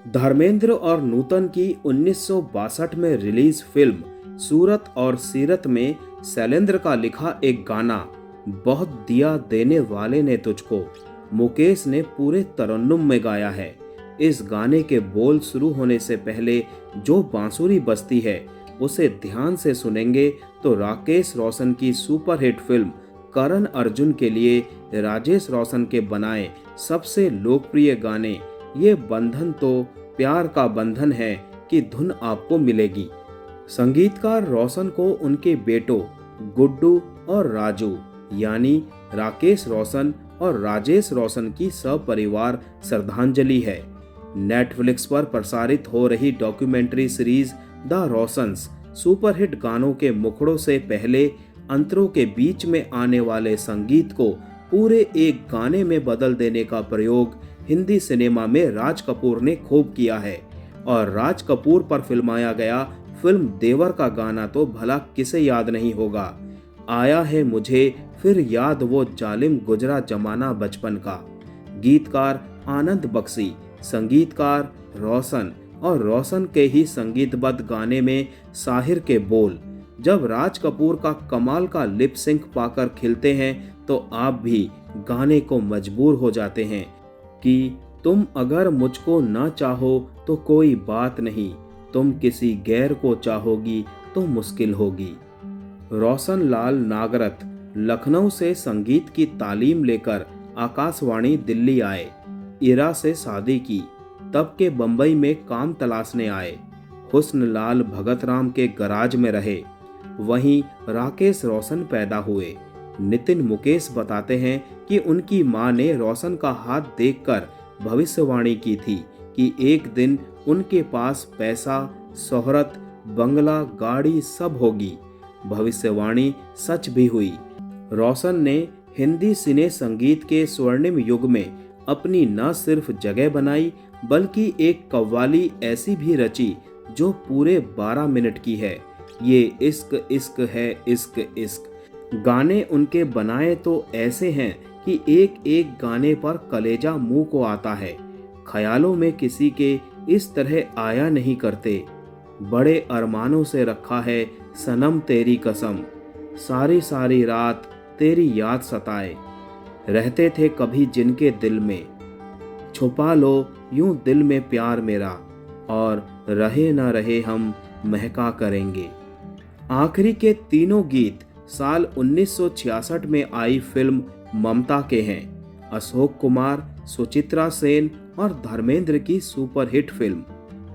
धर्मेंद्र और नूतन की 1962 में रिलीज फिल्म सूरत और सीरत में शैलेंद्र का लिखा एक गाना बहुत दिया देने वाले ने तुझको मुकेश ने पूरे तरन्नुम में गाया है। इस गाने के बोल शुरू होने से पहले जो बांसुरी बजती है उसे ध्यान से सुनेंगे तो राकेश रोशन की सुपरहिट फिल्म करण अर्जुन के लिए राजेश रोशन के बनाए सबसे लोकप्रिय गाने ये बंधन तो प्यार का बंधन है कि धुन आपको मिलेगी। संगीतकार रोशन को उनके बेटों गुड्डू और राजू यानी राकेश रोशन और राजेश रोशन की सपरिवार श्रद्धांजलि है। नेटफ्लिक्स पर प्रसारित हो रही डॉक्यूमेंट्री सीरीज द रोशंस सुपरहिट गानों के मुखड़ों से पहले अंतरों के बीच में आने वाले संगीत को पूरे एक गाने में बदल देने का प्रयोग हिंदी सिनेमा में राज कपूर ने खूब किया है। और राज कपूर पर फिल्माया गया फिल्म देवर का गाना तो भला किसे याद नहीं होगा। आया है मुझे फिर याद वो जालिम गुजरा जमाना बचपन का। गीतकार आनंद बख्शी, संगीतकार रोशन और रोशन के ही संगीतबद्ध गाने में साहिर के बोल। जब राज कपूर का कमाल का लिप सिंक पाकर खिलते हैं तो आप भी गाने को मजबूर हो जाते हैं कि तुम अगर मुझको ना चाहो तो कोई बात नहीं, तुम किसी गैर को चाहोगी तो मुश्किल होगी। रोशन लाल नागरथ लखनऊ से संगीत की तालीम लेकर आकाशवाणी दिल्ली आए। इरा से शादी की, तब के बंबई में काम तलाशने आए। हुस्न लाल भगत राम के गराज में रहे। वहीं राकेश रोशन पैदा हुए। नितिन मुकेश बताते हैं कि उनकी मां ने रोशन का हाथ देखकर भविष्यवाणी की थी कि एक दिन उनके पास पैसा, शोहरत, बंगला, गाड़ी सब होगी। भविष्यवाणी सच भी हुई। रोशन ने हिंदी सिने संगीत के स्वर्णिम युग में अपनी न सिर्फ जगह बनाई बल्कि एक कव्वाली ऐसी भी रची जो पूरे 12 मिनट की है। ये इश्क इश्क है इश्क इश्क। गाने उनके बनाए तो ऐसे हैं कि एक एक गाने पर कलेजा मुंह को आता है। ख्यालों में किसी के इस तरह आया नहीं करते। बड़े अरमानों से रखा है सनम तेरी कसम, सारी सारी रात तेरी याद सताए। रहते थे कभी जिनके दिल में, छुपा लो यूं दिल में प्यार मेरा, और रहे ना रहे हम महका करेंगे। आखिरी के तीनों गीत साल 1966 में आई फिल्म ममता के हैं। अशोक कुमार, सुचित्रा सेन और धर्मेंद्र की सुपरहिट फिल्म।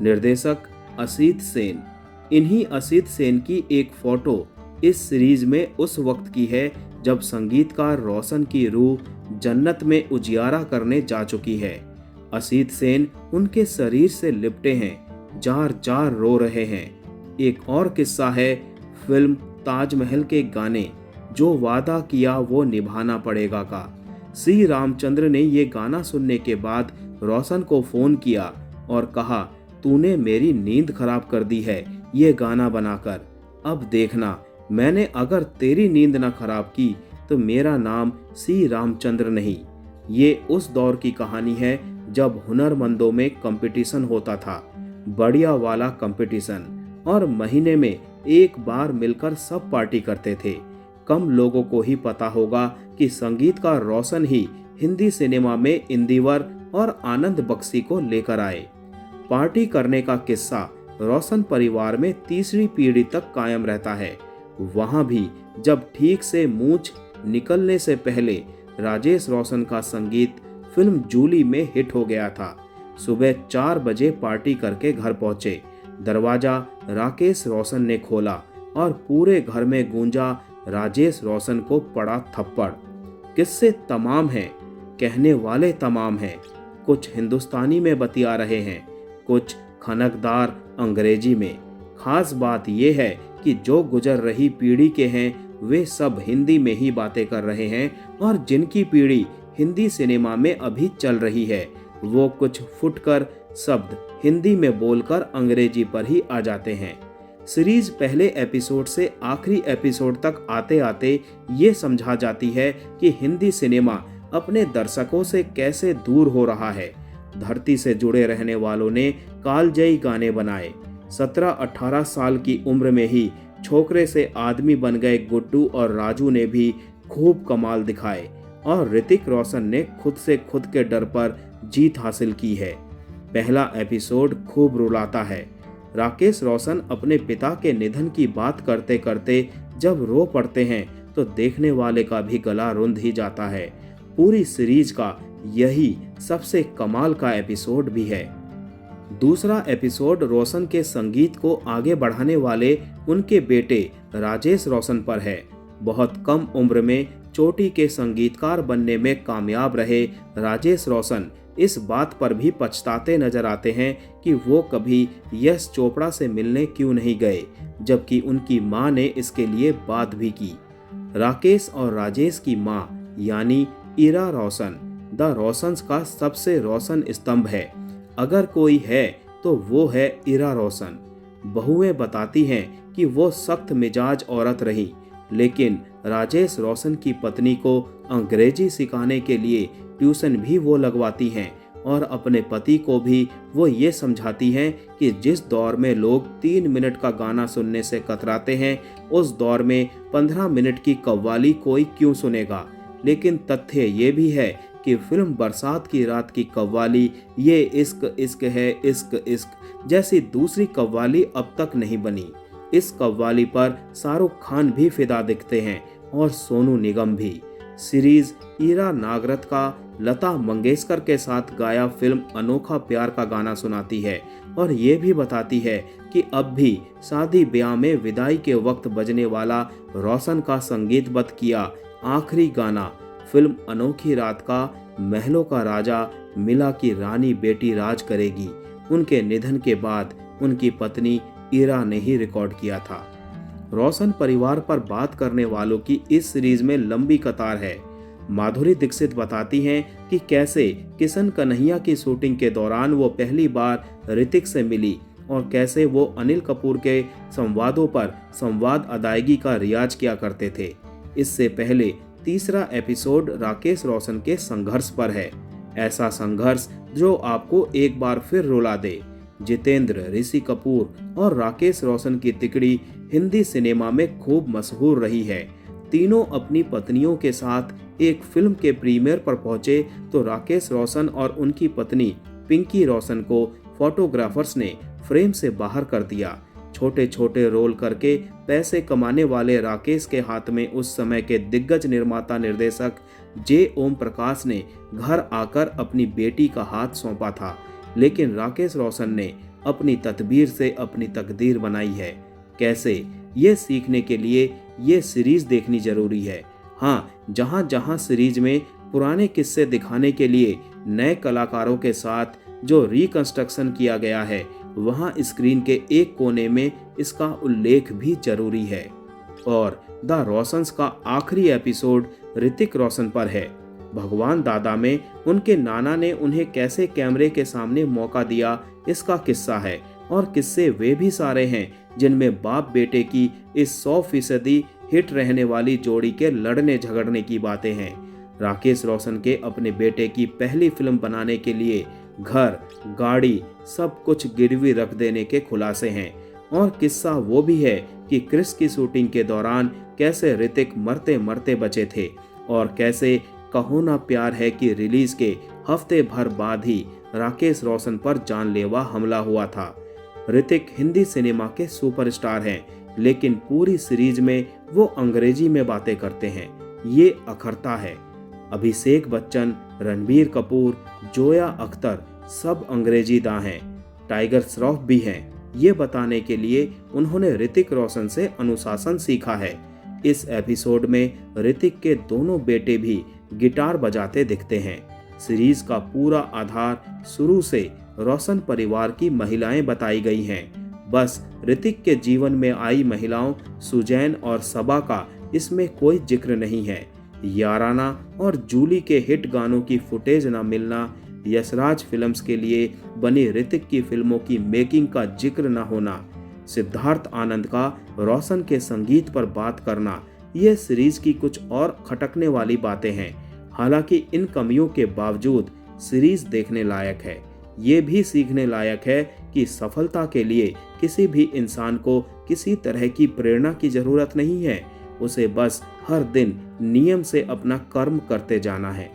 निर्देशक असित सेन। इन्हीं असित सेन की एक फोटो इस सीरीज में उस वक्त की है जब संगीतकार रोशन की रूह जन्नत में उजियारा करने जा चुकी है। असित सेन उनके शरीर से लिपटे हैं, जार जार रो रहे हैं। एक और किस्सा है फिल्म ताजमहल के गाने जो वादा किया वो निभाना पड़ेगा का। सी रामचंद्र ने ये गाना सुनने के बाद रोशन को फोन किया और कहा, तूने मेरी नींद खराब कर दी है ये गाना बनाकर। अब देखना, मैंने अगर तेरी नींद न खराब की तो मेरा नाम सी रामचंद्र नहीं। ये उस दौर की कहानी है जब हुनरमंदों में कंपटीशन होता था, बढ़िया वाला कंपटीशन, और महीने में एक बार मिलकर सब पार्टी करते थे। कम लोगों को ही पता होगा कि संगीतकार रोशन ही हिंदी सिनेमा में इंदिवर और आनंद बख्शी को लेकर आए। पार्टी करने का किस्सा रोशन परिवार में तीसरी पीढ़ी तक कायम रहता है। वहां भी जब ठीक से मूंछ निकलने से पहले राजेश रोशन का संगीत फिल्म जूली में हिट हो गया था। सुबह 4 बजे पार्टी करके घर पहुंचे। दरवाजा राकेश रोशन ने खोला और पूरे घर में गूंजा राजेश रोशन को पड़ा थप्पड़। किस्से तमाम हैं, कहने वाले तमाम हैं। कुछ हिंदुस्तानी में बतिया रहे हैं, कुछ खनकदार अंग्रेजी में। खास बात यह है कि जो गुजर रही पीढ़ी के हैं वे सब हिंदी में ही बातें कर रहे हैं, और जिनकी पीढ़ी हिंदी सिनेमा में अभी चल रही है वो कुछ फुटकर शब्द हिंदी में बोलकर अंग्रेजी पर ही आ जाते हैं। सीरीज पहले एपिसोड से आखिरी एपिसोड तक आते आते ये समझा जाती है कि हिंदी सिनेमा अपने दर्शकों से कैसे दूर हो रहा है धरती से जुड़े रहने वालों ने कालजयी गाने बनाए। 17-18 साल की उम्र में ही छोकरे से आदमी बन गए गुड्डू और राजू ने भी खूब कमाल दिखाए और ऋतिक रोशन ने खुद से खुद के डर पर जीत हासिल की है। पहला एपिसोड खूब रुलाता है। राकेश रोशन अपने पिता के निधन की बात करते करते जब रो पड़ते हैं तो देखने वाले का भी गला रुंध ही जाता है। पूरी सीरीज का यही सबसे कमाल का एपिसोड भी है। दूसरा एपिसोड रोशन के संगीत को आगे बढ़ाने वाले उनके बेटे राजेश रोशन पर है। बहुत कम उम्र में चोटी के संगीतकार बनने में कामयाब रहे राजेश रोशन इस बात पर भी पछताते नजर आते हैं कि वो कभी यश चोपड़ा से मिलने क्यों नहीं गए, जबकि उनकी मां ने इसके लिए बात भी की। राकेश और राजेश की मां यानी इरा रोशन द रोशंस का सबसे रोशन स्तंभ है। अगर कोई है तो वो है इरा रोशन। बहुएं बताती हैं कि वो सख्त मिजाज औरत रही, लेकिन राजेश रोशन की पत्नी को अंग्रेजी सिखाने के लिए ट्यूशन भी वो लगवाती हैं और अपने पति को भी वो ये समझाती हैं कि जिस दौर में लोग 3 मिनट का गाना सुनने से कतराते हैं, उस दौर में 15 मिनट की कव्वाली कोई क्यों सुनेगा। लेकिन तथ्य ये भी है कि फिल्म बरसात की रात की कव्वाली ये इश्क इश्क है इश्क इश्क जैसी दूसरी कव्वाली अब तक नहीं बनी। इस कव्वाली पर शाहरुख खान भी फिदा दिखते हैं और सोनू निगम भी। सीरीज ईरा नागरथ का लता मंगेशकर के साथ गाया फिल्म अनोखा प्यार का गाना सुनाती है और ये भी बताती है कि अब भी शादी ब्याह में विदाई के वक्त बजने वाला रोशन का संगीतबद्ध किया आखिरी गाना फिल्म अनोखी रात का महलों का राजा मिला की रानी बेटी राज करेगी उनके निधन के बाद उनकी पत्नी ईरा ने ही रिकॉर्ड किया था। रोशन परिवार पर बात करने वालों की इस सीरीज में लंबी कतार है। माधुरी दीक्षित बताती हैं कि कैसे किशन कन्हैया की शूटिंग के दौरान वो पहली बार ऋतिक से मिली और कैसे वो अनिल कपूर के संवादों पर संवाद अदायगी का रियाज किया करते थे। इससे पहले तीसरा एपिसोड राकेश रोशन के संघर्ष पर है। ऐसा संघर्ष जो आपको एक बार फिर रुला दे। जितेंद्र, ऋषि कपूर और राकेश रोशन की तिकड़ी हिंदी सिनेमा में खूब मशहूर रही है। तीनों अपनी पत्नियों के साथ एक फिल्म के प्रीमियर पर पहुंचे तो राकेश रोशन और उनकी पत्नी पिंकी रोशन को फोटोग्राफर्स ने फ्रेम से बाहर कर दिया। छोटे छोटे रोल करके पैसे कमाने वाले राकेश के हाथ में उस समय के दिग्गज निर्माता निर्देशक जे ओम प्रकाश ने घर आकर अपनी बेटी का हाथ सौंपा था, लेकिन राकेश रोशन ने अपनी तदबीर से अपनी तकदीर बनाई है। कैसे, ये सीखने के लिए ये सीरीज देखनी जरूरी है। हाँ, जहाँ जहाँ सीरीज में पुराने किस्से दिखाने के लिए नए कलाकारों के साथ जो रिकंस्ट्रक्शन किया गया है, वहाँ स्क्रीन के एक कोने में इसका उल्लेख भी जरूरी है। और द रोशंस का आखिरी एपिसोड ऋतिक रोशन पर है। भगवान दादा में उनके नाना ने उन्हें कैसे कैमरे के सामने मौका दिया, इसका किस्सा है। और किस्से वे भी सारे हैं जिनमें बाप बेटे की इस 100% हिट रहने वाली जोड़ी के लड़ने झगड़ने की बातें हैं। राकेश रोशन के अपने बेटे की पहली फिल्म बनाने के लिए घर, गाड़ी, सब कुछ गिरवी रख देने के खुलासे हैं। और किस्सा वो भी है कि क्रिस की शूटिंग के दौरान कैसे ऋतिक मरते मरते बचे थे और कैसे कहो ना प्यार है कि रिलीज के हफ्ते भर बाद ही राकेश रोशन पर जानलेवा हमला हुआ था। ऋतिक हिंदी सिनेमा के सुपरस्टार हैं, लेकिन पूरी सीरीज में वो अंग्रेजी में बातें करते हैं। ये अखरता है। अभिषेक बच्चन, रणबीर कपूर, जोया अख्तर सब अंग्रेजी दां हैं। टाइगर श्रॉफ भी हैं। ये बताने के लिए उन्होंने ऋतिक रोशन से अनुशासन सीखा है। इस एपिसोड में ऋतिक के दोनों बेटे भी गिटार बजाते दिखते हैं। सीरीज का पूरा आधार शुरू से रोशन परिवार की महिलाएं बताई गई हैं। बस ऋतिक के जीवन में आई महिलाओं सुजैन और सबा का इसमें कोई जिक्र नहीं है। याराना और जूली के हिट गानों की फुटेज न मिलना, यशराज फिल्म्स के लिए बनी ऋतिक की फिल्मों की मेकिंग का जिक्र न होना, सिद्धार्थ आनंद का रोशन के संगीत पर बात करना, ये सीरीज की कुछ और खटकने वाली बातें हैं। हालांकि इन कमियों के बावजूद सीरीज देखने लायक है। ये भी सीखने लायक है कि सफलता के लिए किसी भी इंसान को किसी तरह की प्रेरणा की जरूरत नहीं है, उसे बस हर दिन नियम से अपना कर्म करते जाना है।